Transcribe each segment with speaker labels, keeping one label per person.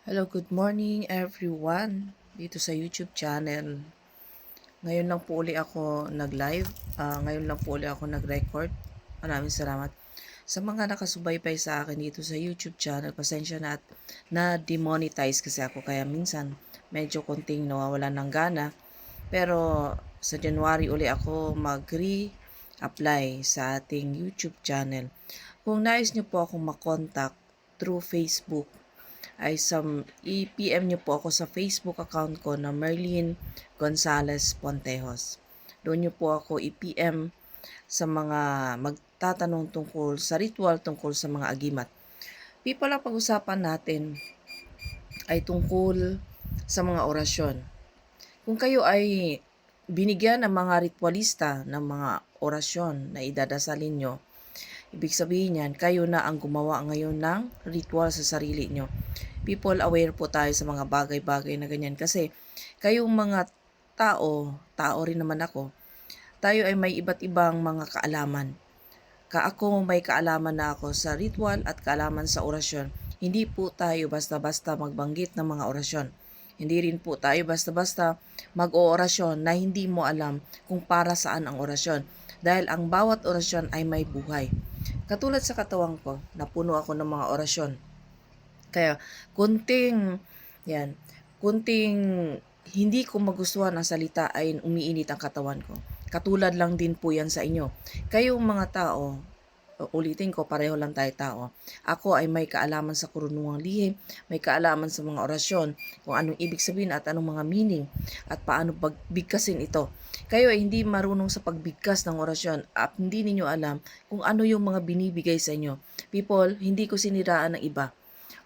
Speaker 1: Hello, good morning everyone dito sa YouTube channel. Ngayon lang po uli ako nag-live. Ngayon lang po uli ako nag-record. Maraming salamat. Sa mga nakasubaybay sa akin dito sa YouTube channel, pasensya na at na-demonetize kasi ako kaya minsan medyo konting nawawalan ng gana. Pero sa January uli ako mag-re-apply sa ating YouTube channel. Kung nais nyo po akong makontak through Facebook, ay i-PM nyo po ako sa Facebook account ko na Merlin Gonzalez Pontejos. Doon nyo po ako i-PM sa mga magtatanong tungkol sa ritual tungkol sa mga agimat. People, ang pag-usapan natin ay tungkol sa mga orasyon. Kung kayo ay binigyan ng mga ritualista ng mga orasyon na idadasalin nyo, ibig sabihin yan, kayo na ang gumawa ngayon ng ritual sa sarili nyo. People, aware po tayo sa mga bagay-bagay na ganyan kasi kayong mga tao rin naman ako, tayo ay may iba't ibang mga kaalaman. Ako may kaalaman na ako sa ritual at kaalaman sa orasyon. Hindi po tayo basta-basta magbanggit ng mga orasyon. Hindi rin po tayo basta-basta mag-oorasyon na hindi mo alam kung para saan ang orasyon. Dahil ang bawat orasyon ay may buhay. Katulad sa katawan ko, napuno ako ng mga orasyon. Kaya kunting hindi ko magustuhan ang salita ay umiinit ang katawan ko. Katulad lang din po yan sa inyo. Kayong mga tao, ulitin ko, pareho lang tayo tao. Ako ay may kaalaman sa karunungang lihim, may kaalaman sa mga orasyon, kung anong ibig sabihin at anong mga meaning, at paano pagbigkasin ito. Kayo ay hindi marunong sa pagbigkas ng orasyon at hindi ninyo alam kung ano yung mga binibigay sa inyo. People, hindi ko siniraan ng iba.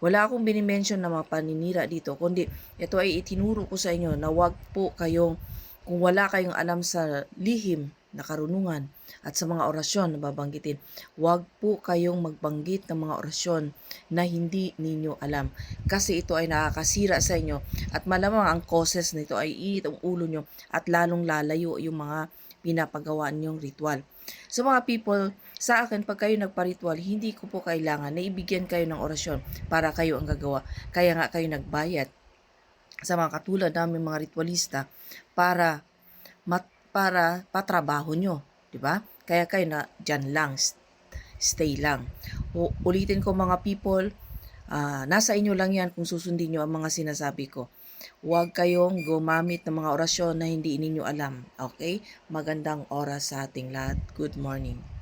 Speaker 1: Wala akong binimension na mga paninira dito, kundi ito ay itinuro ko sa inyo na wag po kayong, kung wala kayong alam sa lihim na karunungan at sa mga orasyon na babanggitin, wag po kayong magbanggit ng mga orasyon na hindi ninyo alam. Kasi ito ay nakakasira sa inyo at malamang ang causes nito ay init ang ulo nyo at lalong lalayo yung mga pinapagawa ninyong ritual. So mga people, sa akin, pag kayo nagpa-ritual, hindi ko po kailangan na ibigyan kayo ng orasyon para kayo ang gagawa. Kaya nga kayo nagbayad sa mga katulad namin mga ritualista para patrabaho nyo, di ba? Kaya kayo na dyan lang, stay lang. Ulitin ko mga people, nasa inyo lang yan kung susundin nyo ang mga sinasabi ko. Huwag kayong gumamit ng mga orasyon na hindi ninyo alam. Okay? Magandang oras sa ating lahat. Good morning.